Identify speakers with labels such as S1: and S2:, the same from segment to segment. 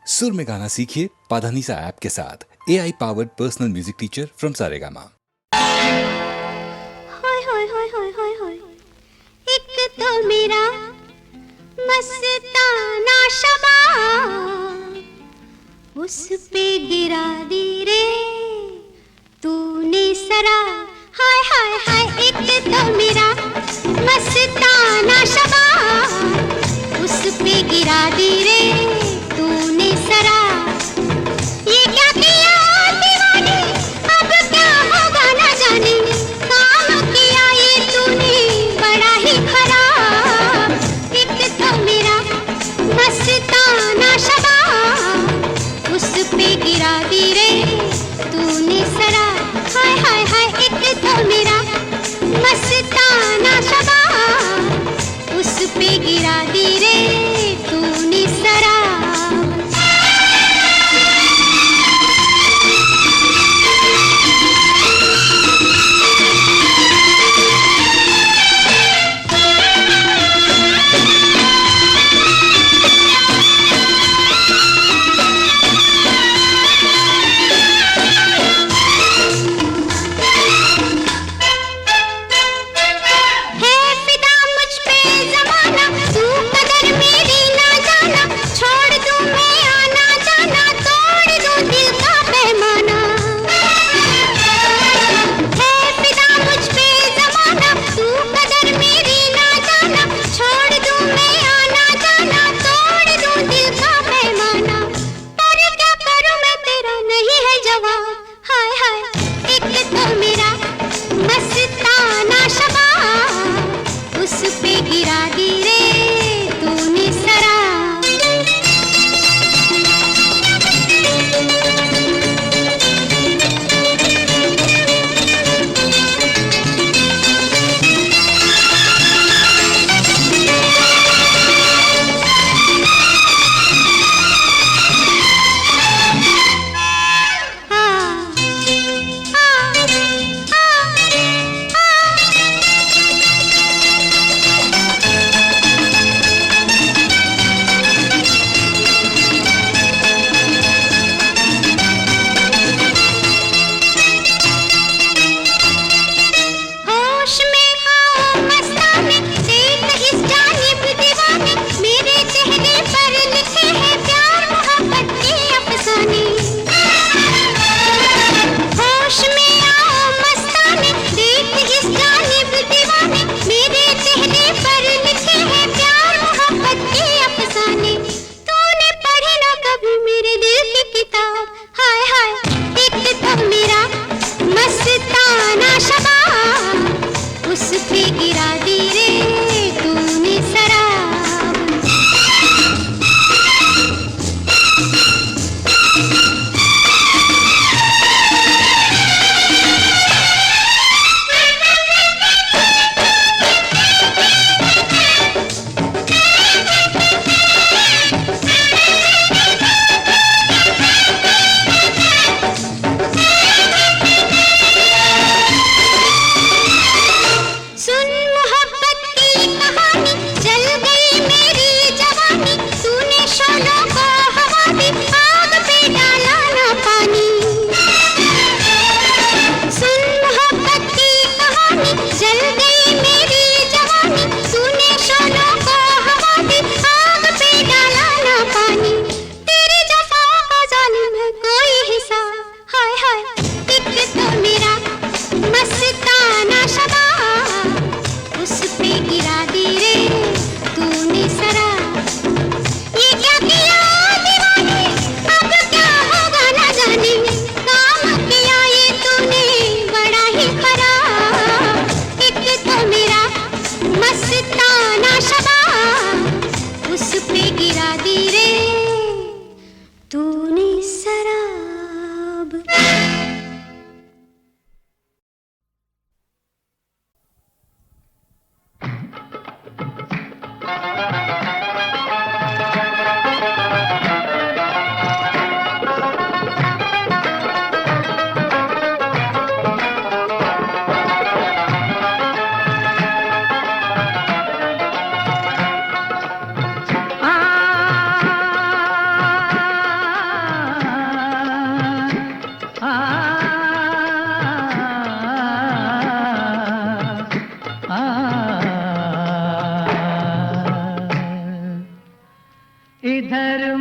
S1: सुर में गाना सीखिए पाधानीसा ऐप के साथ। AI powered personal music teacher from Saregama.
S2: Hi hi hi hi hi hi, एक तो मेरा मस्ताना शबा, उस पे गिरा दी रे तूने सरा। हाय हाय हाय, एक तो मेरा मस्ताना शबा, उस पे गिरा दी रे तूने सरा। ये क्या किया दीवाने, अब क्या होगा न जाने, काम किया ये तूने बड़ा ही खराब। एक तो मेरा मस्ताना शबा, उस पे गिरा दी रे तूने सरा। हाय हाय हाय, एक तो मेरा मस्ताना शबा, उस पे गिरा दी रे तूने सरा।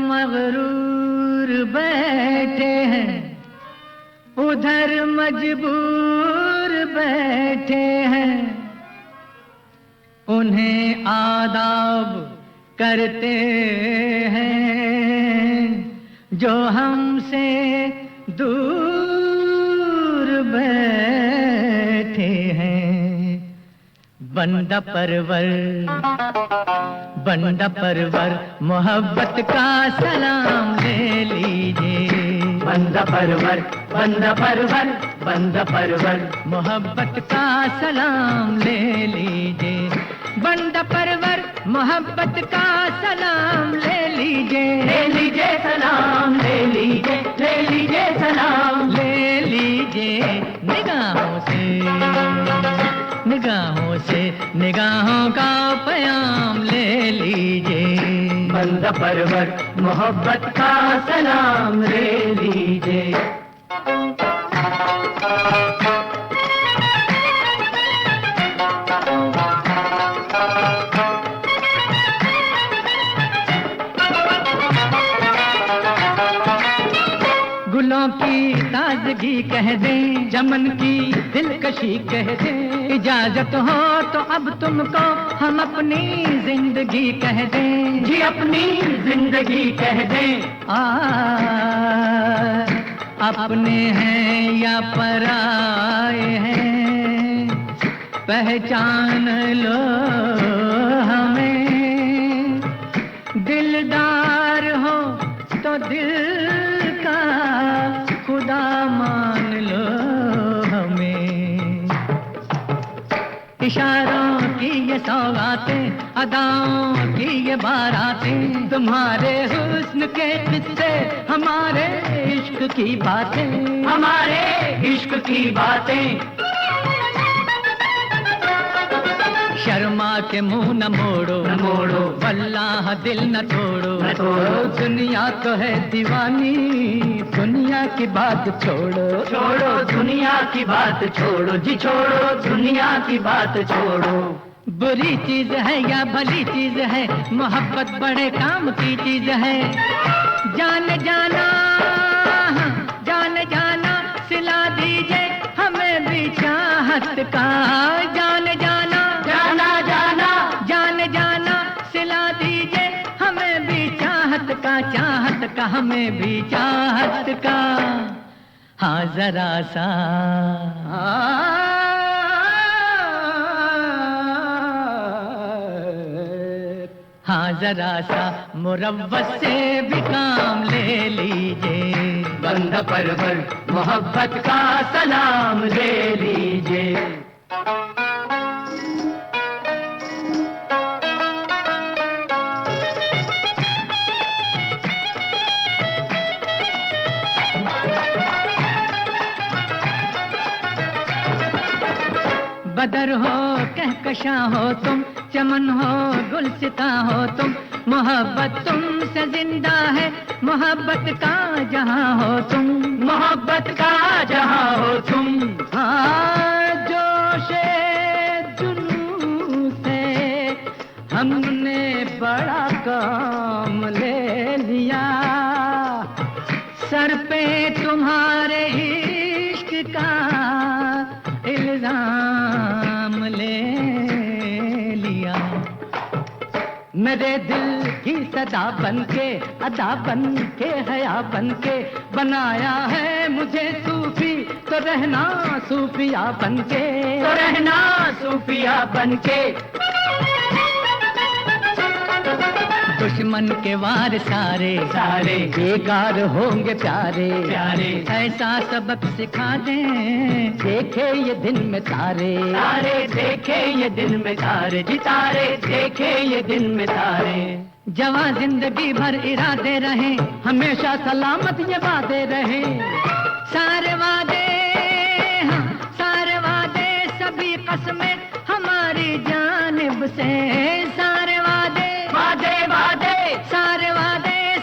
S3: मगरूर बैठे हैं, उधर मजबूर बैठे हैं, उन्हें आदाब करते हैं जो हमसे दूर बैठे हैं। बंदा परवर मोहब्बत का सलाम ले लीजिए। बंदा परवर मोहब्बत का सलाम ले लीजिए। बंदा परवर मोहब्बत का सलाम ले लीजिए। ले लीजिए सलाम, ले लीजिए, ले लीजिए सलाम, ले लीजिए निगाहों से निगाहों का प्याम ले लीजिए। बंदा परवर मोहब्बत का सलाम ले लीजिए। गुलों की ताजगी कह दें, चमन की दिलकशी कह दें, इजाजत हो तो अब तुमको हम अपनी जिंदगी कह दें। जी अपनी जिंदगी कह दें। अपने हैं या पराए हैं, पहचान लो हमें। दिलदार हो तो दिल का खुदा मान लो हमें। इशारों की ये सौगातें, अदाओं की ये बारातें, तुम्हारे हुस्न के किस्से, हमारे इश्क की बातें, हमारे इश्क की बातें। शर्मा के मुंह न मोड़ो, वल्लाह दिल न तोड़ो, दुनिया तो है दीवानी, दुनिया की बात छोड़ो। दुनिया की बात छोड़ो जी, छोड़ो दुनिया की बात छोड़ो। बुरी चीज है या भली चीज है, मोहब्बत बड़े काम की चीज है। जान जाना सिला दीजिए हमें भी चाहत का। जाना सिला दीजिए हमें भी चाहत का, हमें भी चाहत का। हाँ जरा सा हाँ जरा सा मुरव्वत से भी काम ले लीजिए। बंदा परवर मोहब्बत का सलाम ले लीजिए। बदर हो कहकशा हो तुम, चमन हो गुलसिता हो तुम, मोहब्बत तुमसे जिंदा है, मोहब्बत का जहां हो तुम, मोहब्बत का जहां हो तुम। हाँ जोशे जुनून से हमने बड़ा काम ले लिया, सर पे तुम्हारे इश्क का इल्जाम ले लिया। मेरे दिल की सदा बनके, अदा बनके, हया बनके, बनाया है मुझे सूफी, तो रहना सूफिया बनके, तो रहना सूफिया बनके। दुश्मन के वार सारे बेकार होंगे प्यारे, ऐसा सबक सिखा दें देखे ये दिन में तारे, देखे ये दिन में तारे जी, तारे देखे ये दिन में तारे। जवां जिंदगी भर इरादे रहे, हमेशा सलामत ये वादे रहे, सारे वादे सभी कसमें हमारी जानिब से, सारे वादे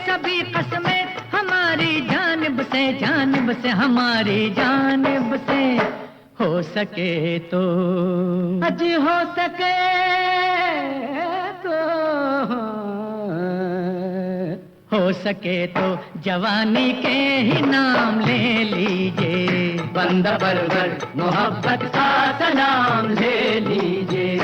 S3: सभी कसमें हमारी जानिब से हमारी जानिब से। हो सके तो अजी हो सके तो हो सके तो जवानी के ही नाम ले लीजिए, बंदा परवर मोहब्बत का सलाम ले लीजिए।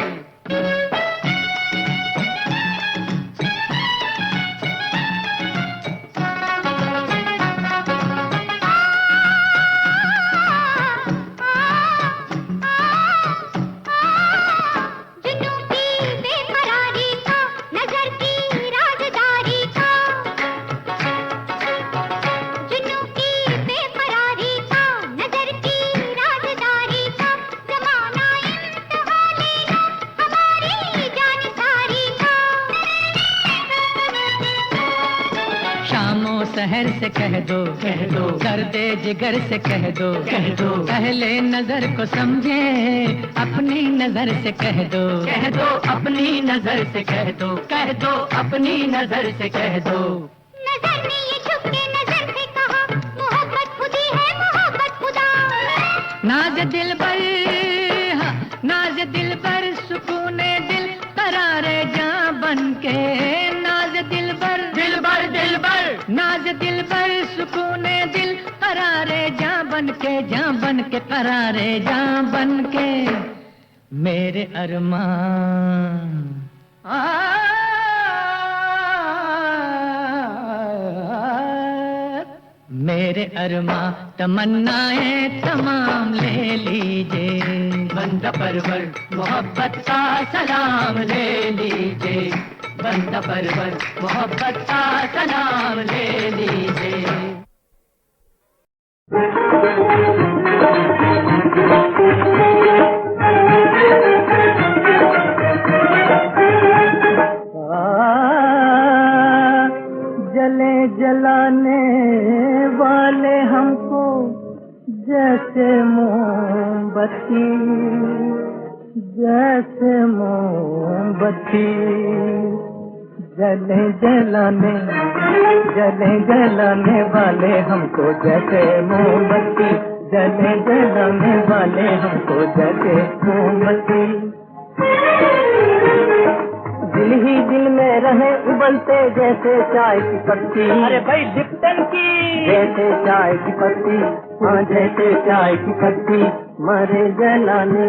S3: शहर से कह दो दर्दे जिगर से कह दो पहले नजर को समझे, अपनी नजर से कह दो अपनी नजर से कह दो अपनी नजर से कह दो।
S2: नजर ने ये छुप के नजर से कहा, मोहब्बत खुदी है मोहब्बत खुदा।
S3: नाज दिल पर, नाज दिल पर सुकूने दिल करारे जां बन के, नाज दिल पर नाज दिल पर सुकूने दिल करारे जां बन के करारे जां बन के मेरे अरमान मेरे अरमां तमन्नाएं तमाम ले लीजिए, बंदा परवर मोहब्बत का सलाम ले लीजिए, बंदा परवर मोहब्बत का सलाम ले लीजिए। जले जलाने वाले हमको जैसे मोमबत्ती, जैसे मोमबत्ती, जले जलाने वाले हमको जैसे मोमबत्ती, जले जलाने वाले हमको जैसे मोमबत्ती। दिल ही दिल में रहे उबलते जैसे चाय की पत्ती, अरे भाई लिप्टन की जैसे चाय की पत्ती, हाँ जैसे चाय की पत्ती। मरे जलाने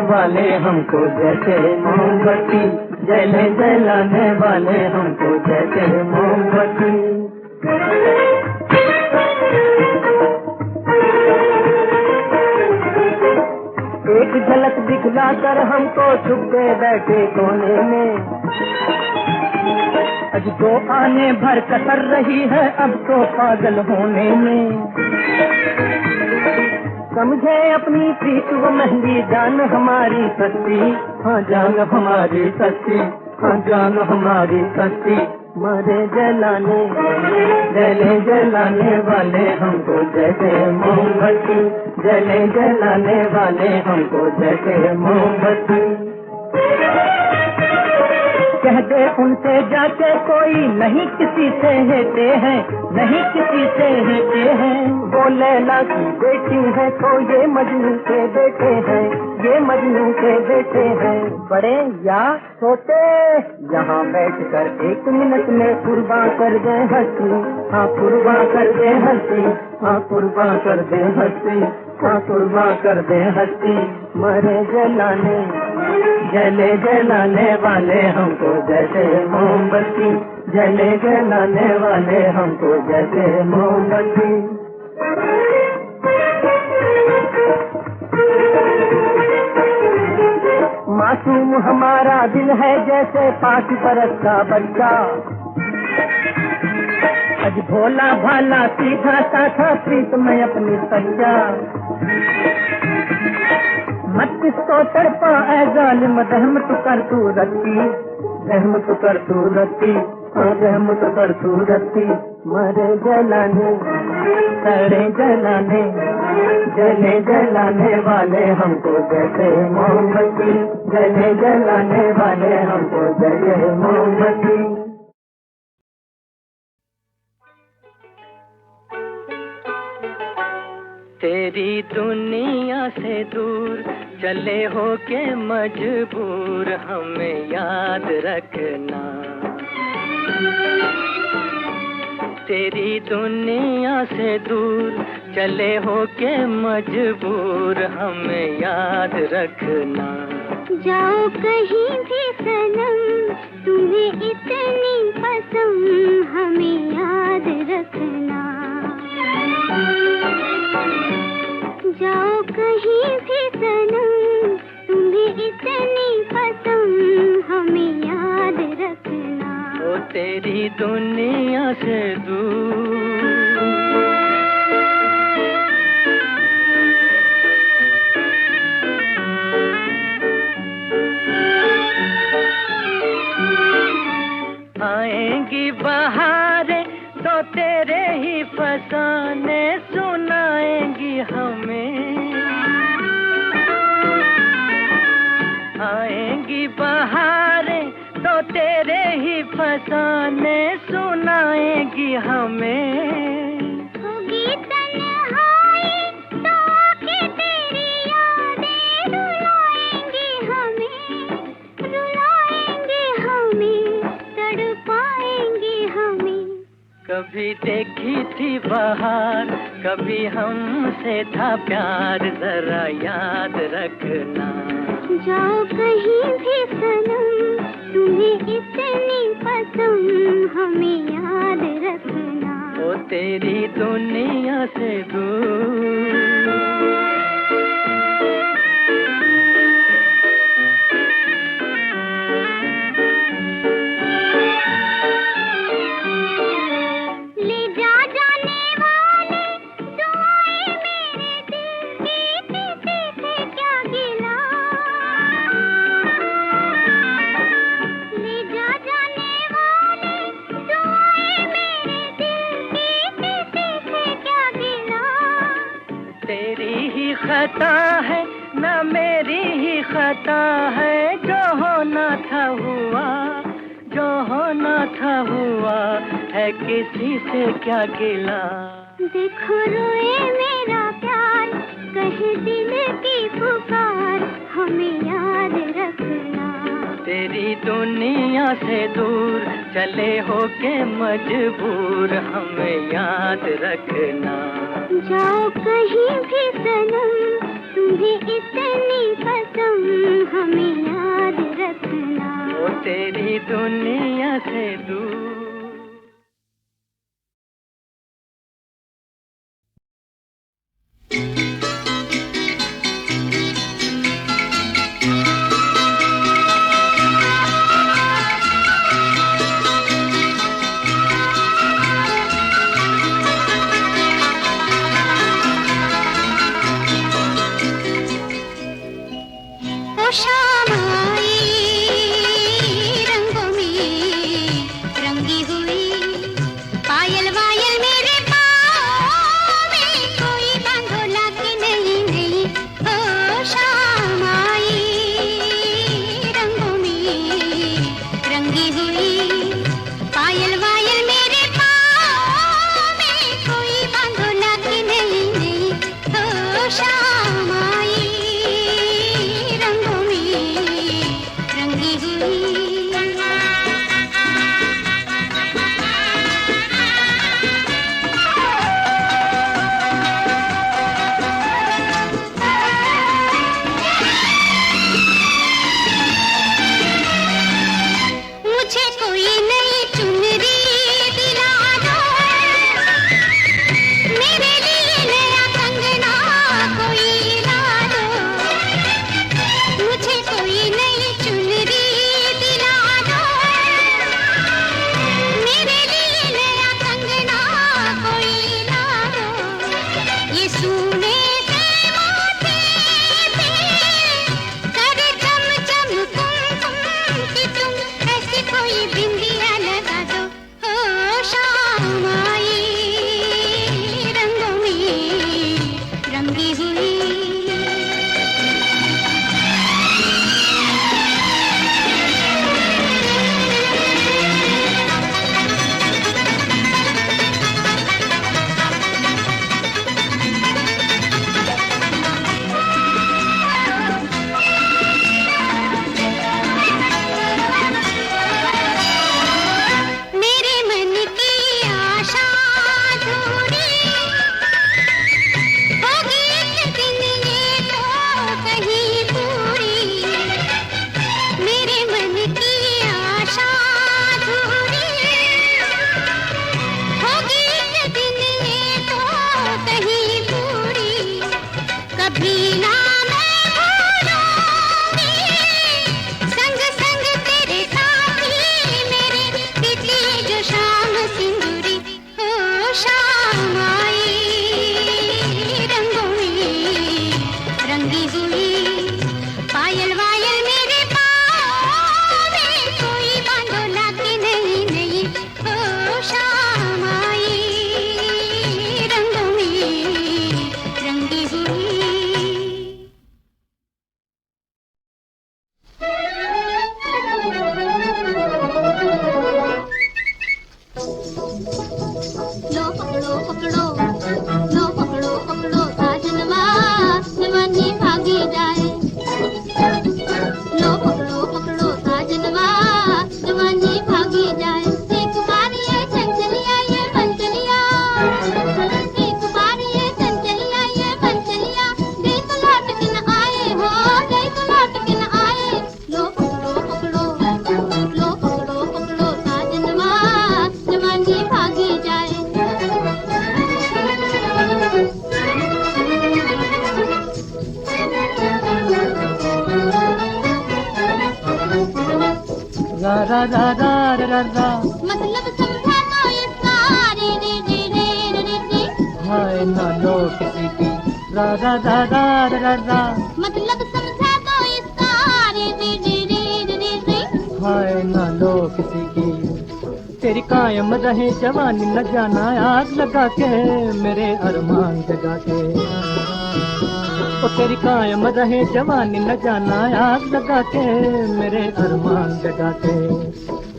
S3: वाले हमको जैसे मोमबत्ती, जलाने वाले हमको जैसे मोमबत्ती। एक झलक दिखला कर हमको छुपे बैठे कोने में, आज तो आने भर कसर रही है अब तो पागल होने में। समझे अपनी प्रीत वो महंगी जान हमारी सस्ती, हाँ जान हमारी सस्ती, हाँ जान हमारी सस्ती। मरे जलाने वाले हमको जैसे मोमबत्ती, जलाने वाले हमको जैसे मोमबत्ती। कहते उनसे जाके कोई नहीं किसी से हेते हैं, नहीं किसी से हेते हैं। वो लैला की बेटी है तो ये मजनू के बेटे हैं, ये मजनू के बेटे हैं। बड़े या छोटे यहाँ बैठ कर एक मिनट में कुर्बान कर दे हंसी, हाँ कुर्बान कर दे हंसी, हाँ कुर्बान कर दे हंसी, हाँ कुर्बान कर दे हंसी। मरे जलाने वाले हमको जैसे मोमबत्ती, जलाने वाले हमको जैसे मोमबत्ती। मासूम हमारा दिल है जैसे 5 बरस का बच्चा, आज भोला भाला सीधा साधा प्रीत में अपनी सच्चा। मत किसको तड़पा ऐ जालिम, रहमत कर तू रखी, रहमत कर तू रखी, रहमत कर तू रखी। मरे जलाने सड़े जलाने वाले हमको जैसे मोमबत्ती, जलाने वाले हमको जैसे मोमबत्ती। तेरी दुनिया से दूर चले हो के मजबूर, हमें याद रखना। तेरी दुनिया से दूर चले हो के मजबूर हमें याद रखना।
S2: जाओ कहीं भी सनम तुम्हें इतनी पसंद हमें याद रखना। जाओ कहीं भी सनम तुम्हें इतनी पसंद हमें याद रखना।
S3: ओ तेरी दुनिया से दूर। आएंगी बहारें तो तेरे ही फसाने सुनाएंगी हमें। आएंगी बहारें तो तेरे ही फसाने सुनाएंगी हमें।
S2: होगी तन्हाई तो आंखें तेरी यादें रुलाएंगी हमें, रुलाएंगी हमें, तड़पाएंगी हमें।
S3: कभी देखी थी बहार कभी हमसे था प्यार जरा याद रखना।
S2: जाओ कहीं भी सनम तुम्हें इतनी पसंद हमें याद रखना।
S3: ओ तेरी दुनिया से दूर।
S2: ले जा जाने वाले दुआएं मेरे दिल की, किसी से क्या गिला। ले जा जाने वाले दुआएं मेरे दिल की, किसी से क्या गिला।
S3: तेरी ही खता है ना मेरी ही खता है, जो होना था हुआ, जो होना था हुआ है, किसी से क्या गिला।
S2: देखो रोए मेरा प्यार कहे दिल की पुकार हमें याद रखना।
S3: तेरी दुनिया से दूर चले हो के मजबूर हमें याद रखना।
S2: जाओ कहीं भी सनम तुम्हें इतनी पसंद हमें याद रखना।
S3: ओ तेरी दुनिया से दूर।
S2: ओ शाम आई रंगों में रंगी लो पकड़ो पकड़ो, लो पकड़ो पकड़ो साजनवा, जवानी भागी जाए। लो पकड़ो पकड़ो साजनवा, जवानी भागी जाए। एक बार ये चंचलिया ये मंचलिया, एक बार ये चंचलिया ये मंचलिया, गई तो लौट के न आए हो, गई तो लौट के न आए। लो पकड़ो पकड़ो, लो पकड़ो पकड़ो साजनवा, जवानी भागी जाए।
S3: रा रा रा रा रा रा रा,
S2: मतलब समझा तो इसका रे रे रे रे रे रे।
S3: हाय ना लो किसी की, रा रा रा रा रा रा रा,
S2: मतलब समझा तो इसका रे रे रे रे रे रे।
S3: हाय ना लो किसी की। तेरी कायम रहे जवानी न जाना आग लगा के, मेरे अरमान जगा के। ओ तेरी कायम रहे जवानी न जाना आग लगा के, मेरे अरमान जगा के।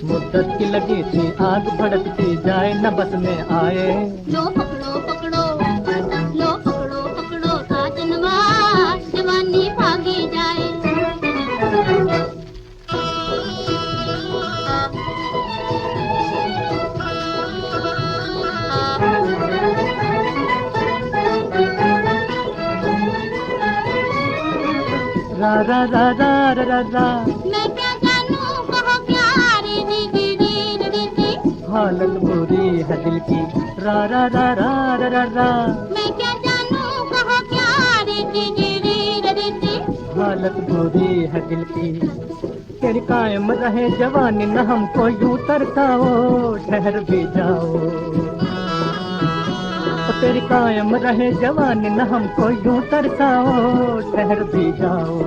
S3: मुद्दत की लगी थी आग भड़कती जाए, न बस में आए।
S2: लो पकड़ो पकड़ो, लो पकड़ो पकड़ो साजनवा, जवानी भागी जाए।
S3: रा रा रा रा रा रा रा,
S2: मैं क्या जानूं कहो क्या रे रे रे रे रे रे।
S3: हालत बुरी है दिल की, रा रा रा रा रा रा रा,
S2: मैं क्या जानूं कहो क्या रे रे रे रे रे रे।
S3: हालत बुरी है दिल की। तेरी कायम रहे जवानी न हमको यूं तरसाओ, ठहर भी जाओ। ओ तेरी कायम रहे जवानी न हमको यूं तरसाओ, ठहर भी जाओ।